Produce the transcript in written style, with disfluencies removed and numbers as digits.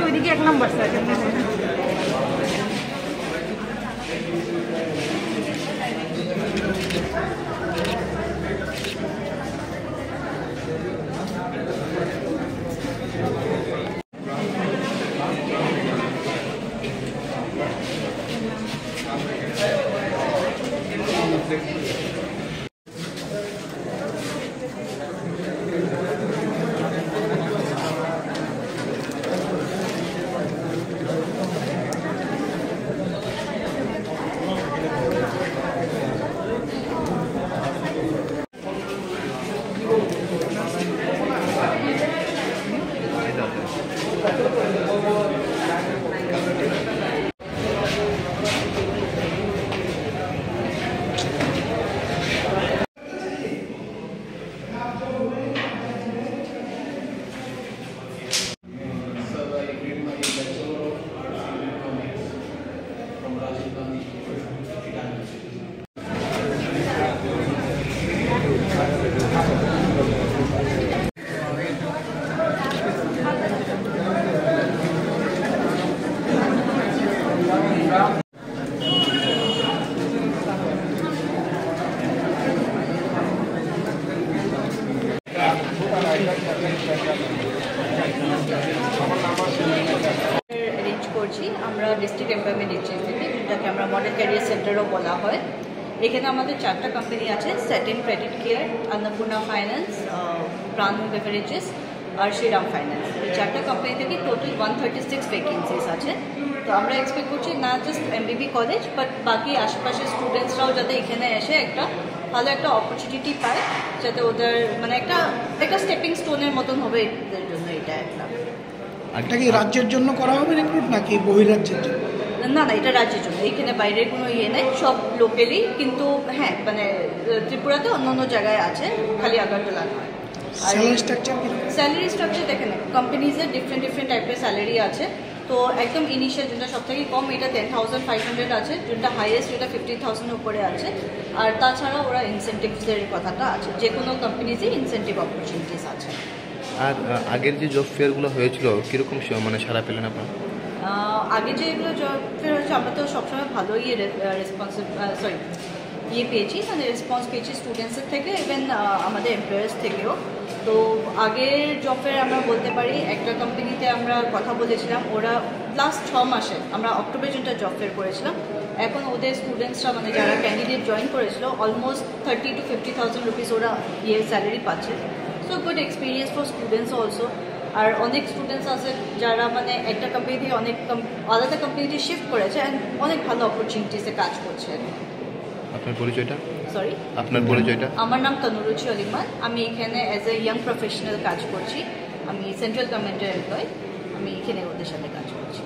ওইদিকে 1 নম্বর sir. Arrange করছি আমরা ডিস্ট্রিক্ট এমপ্লয়মেন্ট এক্সচেঞ্জ থেকে, যেটাকে আমরা মডেল ক্যারিয়ার সেন্টারও বলা হয়। এখানে আমাদের 4টা কোম্পানি আছে, সেটিন ক্রেডিট কেয়ার, अन्नपूर्णा ফাইন্যান্স, প্রাণ বেভারেজেস আর শ্রীরাম ফাইন্যান্স। এই 4টা কোম্পানি থেকে টোটাল 136 ভ্যাকেন্সিস আছে। তো আমরা এক্সপেক্ট করছি না জাস্ট এমবিবি কলেজ বাট বাকি আশেপাশের স্টুডেন্টসরাও যাতে এখানে এসে একটা ভালো একটা অপরচুনিটি পায়, যাতে ওদের মানে একটা স্টেপিং স্টোনের মতন হবে এদের জন্য। এটা এটা কি রাজ্যের জন্য করা হবে রিক্রুট নাকি বহিরাজ্যের জন্য? না না, এটা রাজ্যের জন্য। এখানে বাইরের কোনো ইয়ে নেই, সব লোকেরই। কিন্তু হ্যাঁ মানে ত্রিপুরাতে অন্য অন্য জায়গায় আছে, খালি আগরতলা নয়। স্যালারি স্ট্রাকচার দেখেন, কোম্পানিজের ডিফারেন্ট টাইপের স্যালারি আছে। তো একদম ইনিশিয়াল যেটা সব থেকে কম এটা 10,500 আছে, যেটা হাইয়েস্ট যেটা 50,000 উপরে আছে। আর তাছাড়া ওরা ইনসেন্টিভসের কথাটা আছে, যে কোনো কোম্পানিজে ইনসেন্টিভ অপরচুনিটিস আছে। আর আগের যে জব ফেয়ারগুলো হয়েছিল কীরকম মানে সারা পেলেন আপনার? আগে যেগুলো জব ফেয়ার হচ্ছে আমরা তো সবসময় ভালোই পেয়েছি, মানে রেসপন্স পেয়েছি স্টুডেন্টসের থেকে, ইভেন আমাদের এমপ্লয়ার্স থেকেও। তো আগের জব ফেয়ার আমরা বলতে পারি একটা কোম্পানিতে আমরা কথা বলেছিলাম, ওরা লাস্ট 6 মাসে আমরা অক্টোবর জুনটা জব ফেয়ার করেছিলাম। এখন ওদের স্টুডেন্টসরা মানে যারা ক্যান্ডিডেট জয়েন করেছিল অলমোস্ট 30 to 50,000 রুপিস ওরা স্যালারি পাচ্ছে। So good experience for students also. আর অনেক স্টুডেন্টস আছে যারা মানে একটা কোম্পানি থেকে অনেক আলাদা কোম্পানিতে শিফট করেছে অ্যান্ড অনেক ভালো অপরচুনিটিসে কাজ করছে। আপনার পরিচয়টা? সরি, আপনার পরিচয়টা? আমার নাম তনুরুচি অলিমান। আমি এখানে অ্যাজ এ ইয়াং প্রফেশনাল কাজ করছি। আমি সেন্ট্রাল গভর্নমেন্টের এমপ্লয়। আমি এখানে ওদের সাথে কাজ করছি।